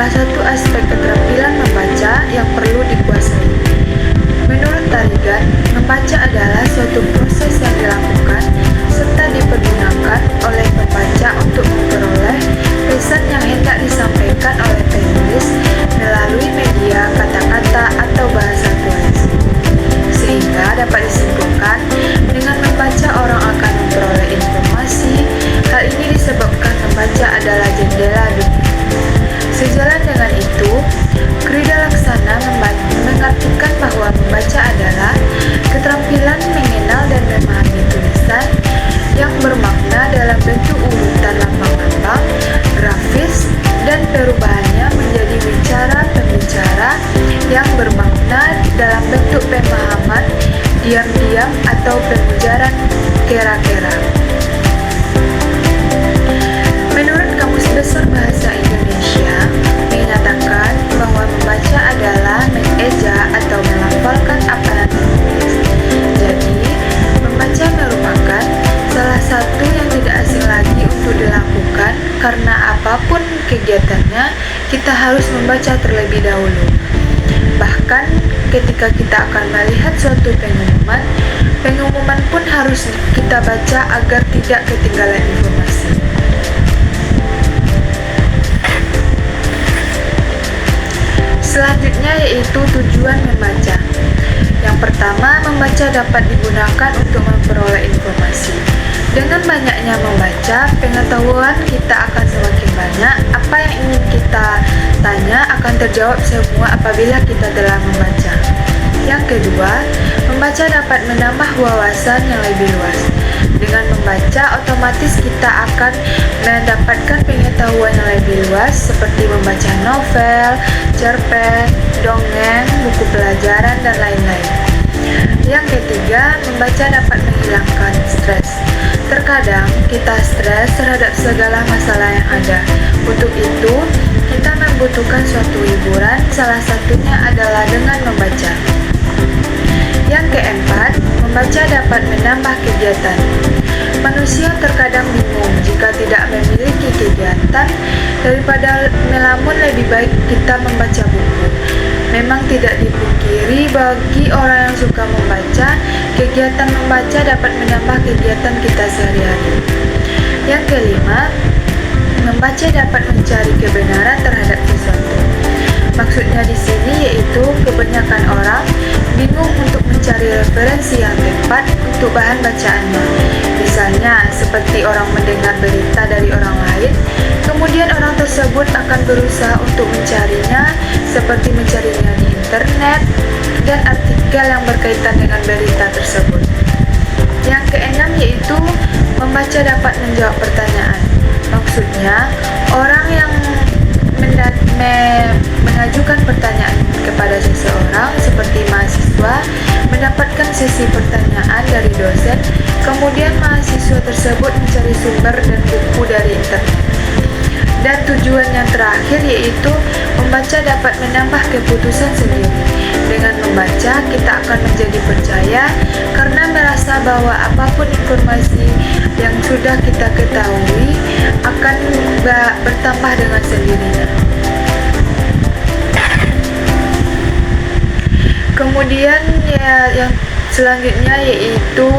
salah satu aspek keterampilan membaca yang perlu dikuasai. Menurut Tarigan, membaca adalah suatu proses yang dilakukan serta dipergunakan oleh pembaca untuk memperoleh pesan yang hendak disampaikan oleh penulis melalui media kata-kata atau bahasa tulis. Sehingga dapat disimpulkan, dengan membaca orang akan memperoleh informasi. Hal ini disebabkan membaca adalah jendela dunia. Sejalan dengan itu, Krida Laksana mengartikan bahwa membaca adalah keterampilan mengenal dan memahami tulisan yang bermakna dalam bentuk urutan lambang-lambang, grafis, dan perubahannya menjadi bicara-pembicara yang bermakna dalam bentuk pemahaman, diam-diam, atau pemujaran kera-kera. Menurut Kamus Besar Bahasa Indonesia, menyatakan bahwa membaca adalah mengeja atau melafalkan apa yang tertulis. Jadi, membaca merupakan salah satu yang tidak asing lagi untuk dilakukan karena apapun kegiatannya, kita harus membaca terlebih dahulu. Bahkan ketika kita akan melihat suatu pengumuman pun harus kita baca agar tidak ketinggalan informasi. Selanjutnya yaitu tujuan membaca. Yang pertama, membaca dapat digunakan untuk memperoleh informasi. Dengan banyaknya membaca, pengetahuan kita akan semakin banyak. Apa yang ingin kita tanya akan terjawab semua apabila kita telah membaca. Yang kedua, membaca dapat menambah wawasan yang lebih luas. Dengan membaca, otomatis kita akan mendapatkan pengetahuan yang lebih luas seperti membaca novel, cerpen, dongeng, buku pelajaran, dan lain-lain. Yang ketiga, membaca dapat menghilangkan stres. Terkadang kita stres terhadap segala masalah yang ada. Untuk itu, kita membutuhkan suatu hiburan, salah satunya adalah dengan membaca. Yang keempat, membaca dapat menambah kegiatan. Manusia terkadang bingung jika tidak memiliki kegiatan. Daripada melamun, lebih baik kita membaca buku. Memang tidak dipungkiri bagi orang yang suka membaca, kegiatan membaca dapat menambah kegiatan kita sehari-hari. Yang kelima, membaca dapat mencari kebenaran terhadap sesuatu. Maksudnya di sini yaitu kebanyakan orang bingung untuk mencari referensi yang tepat untuk bahan bacaannya. Misalnya, seperti orang mendengar berita dari orang lain, kemudian orang tersebut akan berusaha untuk mencarinya, seperti mencarinya di internet dan artikel yang berkaitan dengan berita tersebut. Yang keenam yaitu membaca dapat menjawab pertanyaan. Maksudnya, orang yang mengajukan pertanyaan kepada seseorang seperti mahasiswa mendapatkan sesi pertanyaan dari dosen, kemudian mahasiswa tersebut mencari sumber dan buku dari internet. Dan tujuan yang terakhir yaitu membaca dapat menambah keputusan sendiri. Dengan membaca, kita akan menjadi percaya karena merasa bahwa apapun informasi yang sudah kita ketahui akan bertambah dengan sendirinya. Kemudian yang selanjutnya yaitu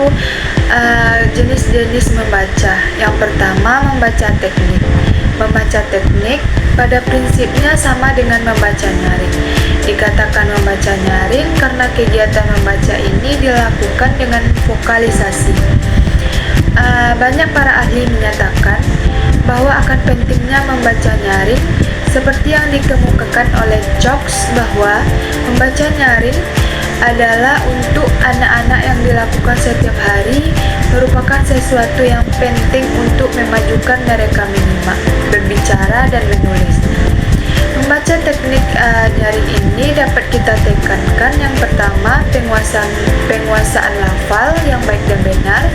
jenis-jenis membaca. Yang pertama, membaca teknik. Membaca teknik pada prinsipnya sama dengan membaca nyaring. Dikatakan membaca nyaring karena kegiatan membaca ini dilakukan dengan vokalisasi. Banyak para ahli menyatakan bahwa akan pentingnya membaca nyaring seperti yang dikemukakan oleh Jocks bahwa membaca nyaring adalah untuk anak-anak yang dilakukan setiap hari merupakan sesuatu yang penting untuk memajukan mereka menyimak, berbicara, dan menulis. Membaca teknik nyaring ini dapat kita tekankan. Yang pertama, penguasaan lafal yang baik dan benar.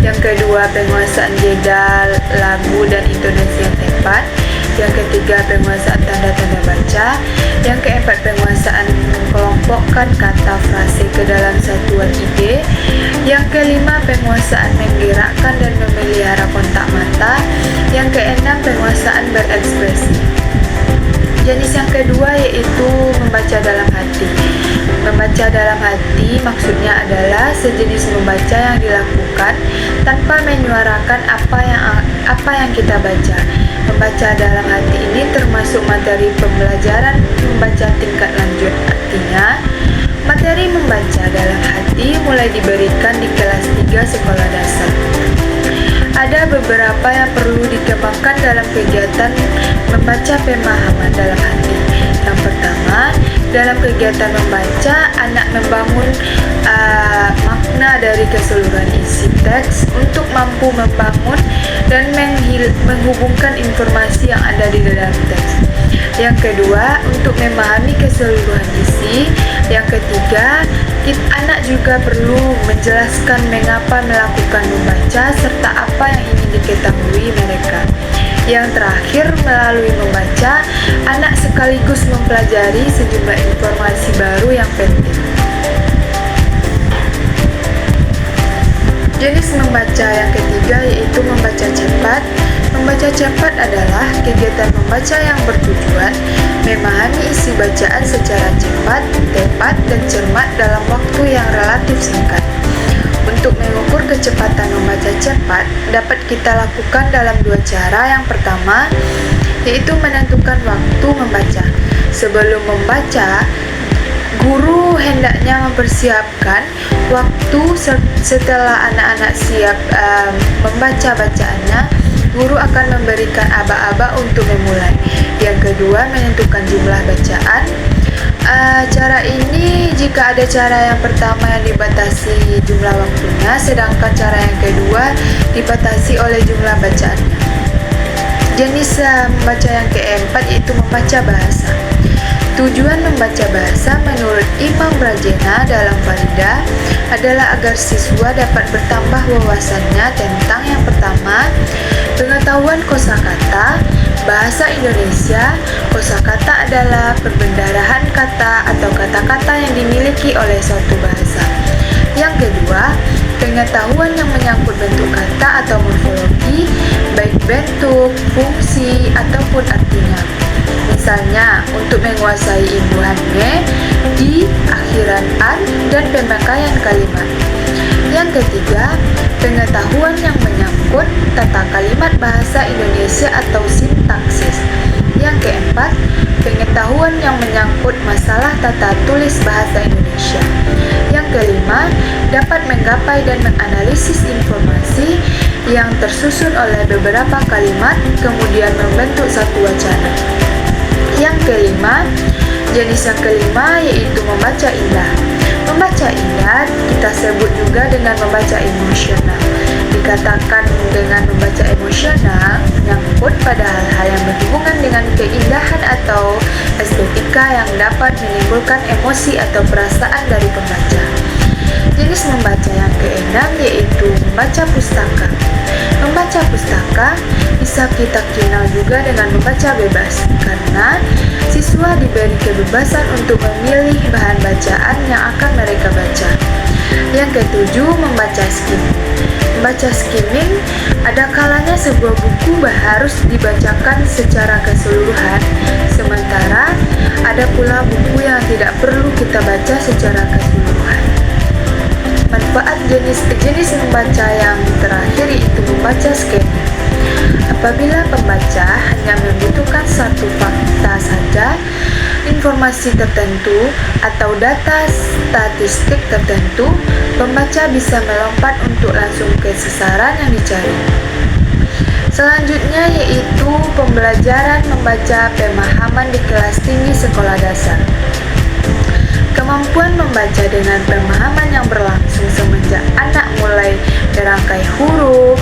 Yang kedua, penguasaan jeda, lagu, dan intonasi yang tepat. Yang ketiga, penguasaan tanda-tanda baca. Yang keempat, penguasaan mengelompokkan kata frase ke dalam satuan ide. Yang kelima, penguasaan menggerakkan dan memelihara kontak mata. Yang keenam, penguasaan berekspresi. Jenis yang kedua yaitu membaca dalam hati. Membaca dalam hati maksudnya adalah sejenis membaca yang dilakukan tanpa menyuarakan apa yang kita baca. Membaca dalam hati ini termasuk materi pembelajaran membaca tingkat lanjut. Artinya, materi membaca dalam hati mulai diberikan di kelas 3 sekolah dasar. Ada beberapa yang perlu dikembangkan dalam kegiatan membaca pemahaman dalam hati. Yang pertama, dalam kegiatan membaca, anak membangun makna dari keseluruhan isi teks untuk mampu membangun dan menghubungkan informasi yang ada di dalam teks. Yang kedua, untuk memahami keseluruhan isi. Yang ketiga, anak juga perlu menjelaskan mengapa melakukan membaca serta apa yang ingin diketahui mereka. Yang terakhir, melalui membaca, anak sekaligus mempelajari sejumlah informasi baru yang penting. Jenis membaca yang ketiga yaitu membaca cepat. Membaca cepat adalah kegiatan membaca yang bertujuan memahami isi bacaan secara cepat, tepat, dan cermat dalam waktu yang relatif singkat. Untuk mengukur kecepatan membaca cepat dapat kita lakukan dalam dua cara. Yang pertama, yaitu menentukan waktu membaca. Sebelum membaca, guru hendaknya mempersiapkan waktu. Setelah anak-anak siap membaca bacaannya, guru akan memberikan aba-aba untuk memulai. Yang kedua, menentukan jumlah bacaan. Cara ini jika ada cara yang pertama yang dibatasi jumlah waktunya, sedangkan cara yang kedua dibatasi oleh jumlah bacaannya. Jenis membaca yang keempat yaitu membaca bahasa. Tujuan membaca bahasa menurut Imam Rajena dalam Faridah adalah agar siswa dapat bertambah wawasannya tentang yang pertama, pengetahuan kosakata. Bahasa Indonesia, kosakata adalah perbendarahan kata atau kata-kata yang dimiliki oleh suatu bahasa. Yang kedua, pengetahuan yang menyangkut bentuk kata atau morfologi, baik bentuk, fungsi, ataupun artinya. Misalnya, untuk menguasai imbuhan me, di, akhiran an, dan pemakaian kalimat. Yang ketiga, pengetahuan yang menyangkut tata kalimat bahasa Indonesia atau sintaksis. Yang keempat, pengetahuan yang menyangkut masalah tata tulis bahasa Indonesia. Yang kelima, dapat menggapai dan menganalisis informasi yang tersusun oleh beberapa kalimat, kemudian membentuk satu wacana. Yang kelima, jenis yang kelima yaitu membaca indah. Membaca indah kita sebut juga dengan membaca emosional. Dikatakan dengan membaca emosional menyangkut pada hal-hal yang berhubungan dengan keindahan atau estetika yang dapat menimbulkan emosi atau perasaan dari pembaca. Jenis membaca yang keenam yaitu membaca pustaka. Membaca pustaka bisa kita kenal juga dengan membaca bebas, karena siswa diberi kebebasan untuk memilih bahan bacaan yang akan mereka baca. Yang ketujuh, membaca skimming. Membaca skimming, ada kalanya sebuah buku harus dibacakan secara keseluruhan, sementara ada pula buku yang tidak perlu kita baca secara keseluruhan. Manfaat jenis membaca yang terakhir yaitu membaca skimming. Apabila pembaca hanya membutuhkan satu fakta saja, informasi tertentu, atau data statistik tertentu, pembaca bisa melompat untuk langsung ke sasaran yang dicari. Selanjutnya yaitu pembelajaran membaca pemahaman di kelas tinggi sekolah dasar. Kemampuan membaca dengan pemahaman yang berlangsung semenjak anak mulai merangkai huruf,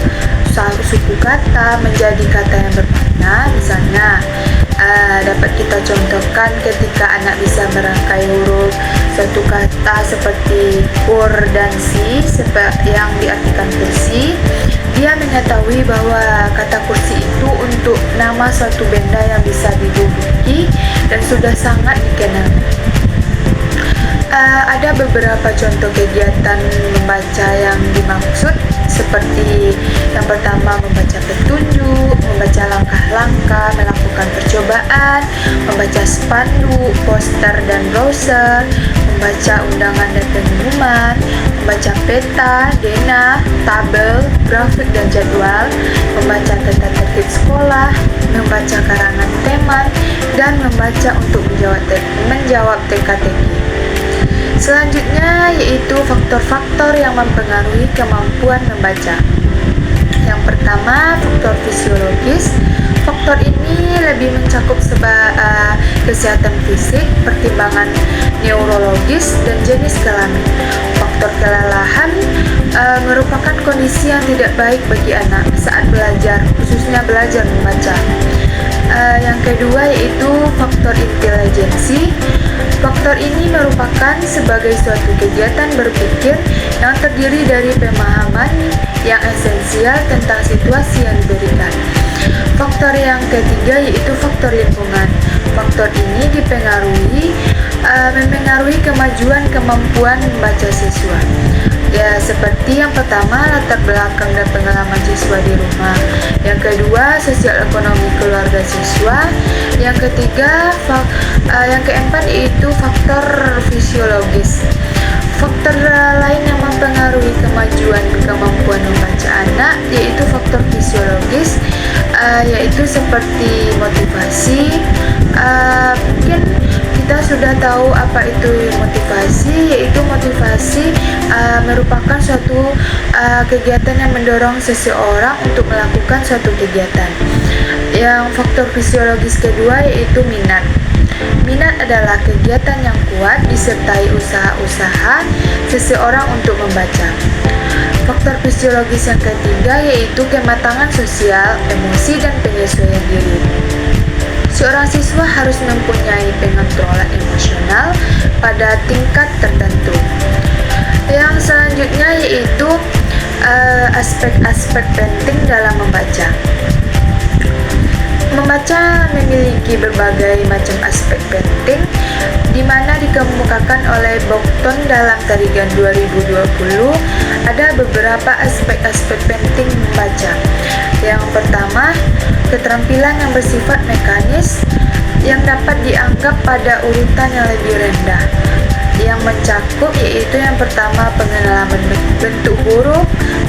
suku kata menjadi kata yang bermakna. Misalnya, dapat kita contohkan ketika anak bisa merangkai huruf suatu kata seperti kur dan si yang diartikan kursi. Dia mengetahui bahwa kata kursi itu untuk nama suatu benda yang bisa diduduki dan sudah sangat dikenal. Ada beberapa contoh kegiatan membaca yang dimaksud, seperti yang pertama membaca petunjuk, membaca langkah-langkah, melakukan percakapan, percobaan, membaca spanduk, poster dan browser, membaca undangan dan pengumuman, membaca peta, denah, tabel, grafik dan jadwal, membaca tata tertib sekolah, membaca karangan teman, dan membaca untuk menjawab teka-teki. Selanjutnya yaitu faktor-faktor yang mempengaruhi kemampuan membaca. Yang pertama, faktor fisiologis. Faktor ini lebih mencakup kesehatan fisik, pertimbangan neurologis, dan jenis kelamin. Faktor kelelahan merupakan kondisi yang tidak baik bagi anak saat belajar, khususnya belajar membaca. Yang kedua yaitu faktor intelijensi. Faktor ini merupakan sebagai suatu kegiatan berpikir yang terdiri dari pemahaman yang esensial tentang situasi yang diberikan. Faktor yang ketiga yaitu faktor lingkungan. Faktor ini mempengaruhi kemajuan kemampuan membaca siswa. Ya, seperti yang pertama, latar belakang dan pengalaman siswa di rumah. Yang kedua, sosial ekonomi keluarga siswa. Yang ketiga, yang keempat yaitu faktor fisiologis. Faktor lain yang mempengaruhi kemajuan kemampuan membaca anak yaitu faktor fisiologis, yaitu seperti motivasi. Mungkin kita sudah tahu apa itu motivasi, yaitu motivasi merupakan suatu kegiatan yang mendorong seseorang untuk melakukan suatu kegiatan. Yang faktor fisiologis kedua yaitu minat. Minat adalah kegiatan yang kuat disertai usaha-usaha seseorang untuk membaca. Faktor fisiologis yang ketiga yaitu kematangan sosial, emosi, dan penyesuaian diri. Seorang siswa harus mempunyai pengontrolan emosional pada tingkat tertentu. Yang selanjutnya yaitu aspek-aspek penting dalam membaca. Membaca memiliki berbagai macam aspek penting di mana dikemukakan oleh Boughton dalam Tarigan 2020. Ada beberapa aspek-aspek penting membaca. Yang pertama, keterampilan yang bersifat mekanis yang dapat dianggap pada urutan yang lebih rendah. Yang mencakup yaitu yang pertama, pengenalan bentuk huruf,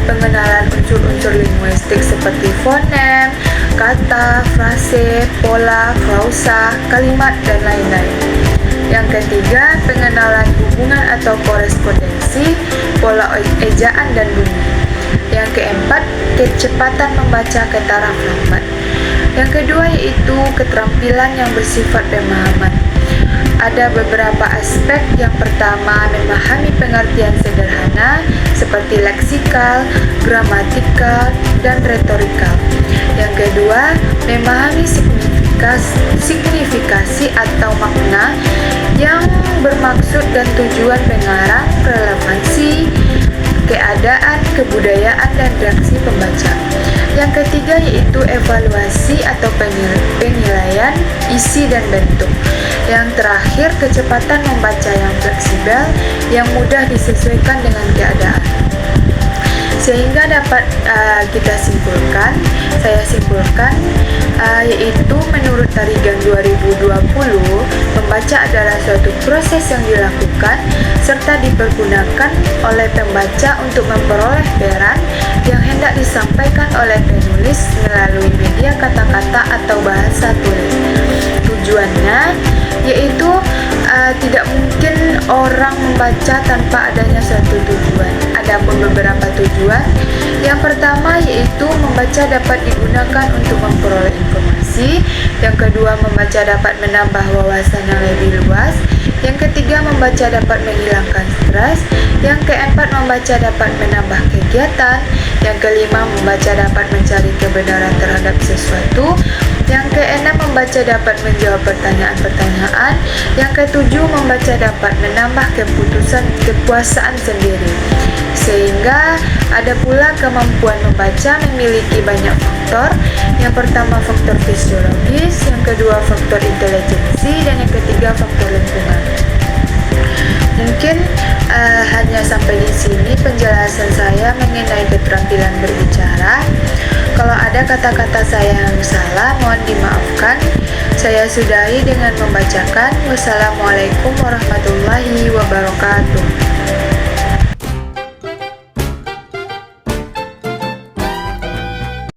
pengenalan unsur-unsur linguistik seperti fonem, kata, frase, pola, klausa, kalimat, dan lain-lain. Yang ketiga, pengenalan hubungan atau korespondensi, pola ejaan dan bunyi. Yang keempat, kecepatan membaca ke taraf lambat. Yang kedua yaitu keterampilan yang bersifat pemahaman. Ada beberapa aspek. Yang pertama, memahami pengertian sederhana seperti leksikal, gramatikal, dan retorikal. Yang kedua, memahami signifikasi atau makna yang bermaksud dan tujuan pengarang, relevansi, keadaan, kebudayaan, dan reaksi pembaca. Yang ketiga yaitu evaluasi atau penilaian isi dan bentuk. Yang terakhir, kecepatan membaca yang fleksibel yang mudah disesuaikan dengan keadaan. Sehingga dapat saya simpulkan yaitu menurut Tarigan 2020, membaca adalah suatu proses yang dilakukan serta dipergunakan oleh pembaca untuk memperoleh peran yang hendak disampaikan oleh penulis melalui media kata-kata atau bahasa tulis. Tujuannya yaitu tidak mungkin orang membaca tanpa adanya suatu tujuan. Adapun beberapa tujuan, yang pertama yaitu membaca dapat digunakan untuk memperoleh informasi. Yang kedua, membaca dapat menambah wawasan yang lebih luas. Yang ketiga, membaca dapat menghilangkan stres. Yang keempat, membaca dapat menambah kegiatan. Yang kelima, membaca dapat mencari kebenaran terhadap sesuatu. Yang keenam, membaca dapat menjawab pertanyaan-pertanyaan. Yang ketujuh, membaca dapat menambah kepuasaan sendiri. Sehingga ada pula kemampuan membaca memiliki banyak faktor. Yang pertama, faktor fisiologis. Yang kedua, faktor intelijensi. Dan yang ketiga, faktor lingkungan. Mungkin hanya sampai di sini penjelasan saya mengenai keterampilan berbicara. Kalau ada kata-kata saya yang salah, mohon dimaafkan. Saya sudahi dengan membacakan. Wassalamualaikum warahmatullahi wabarakatuh.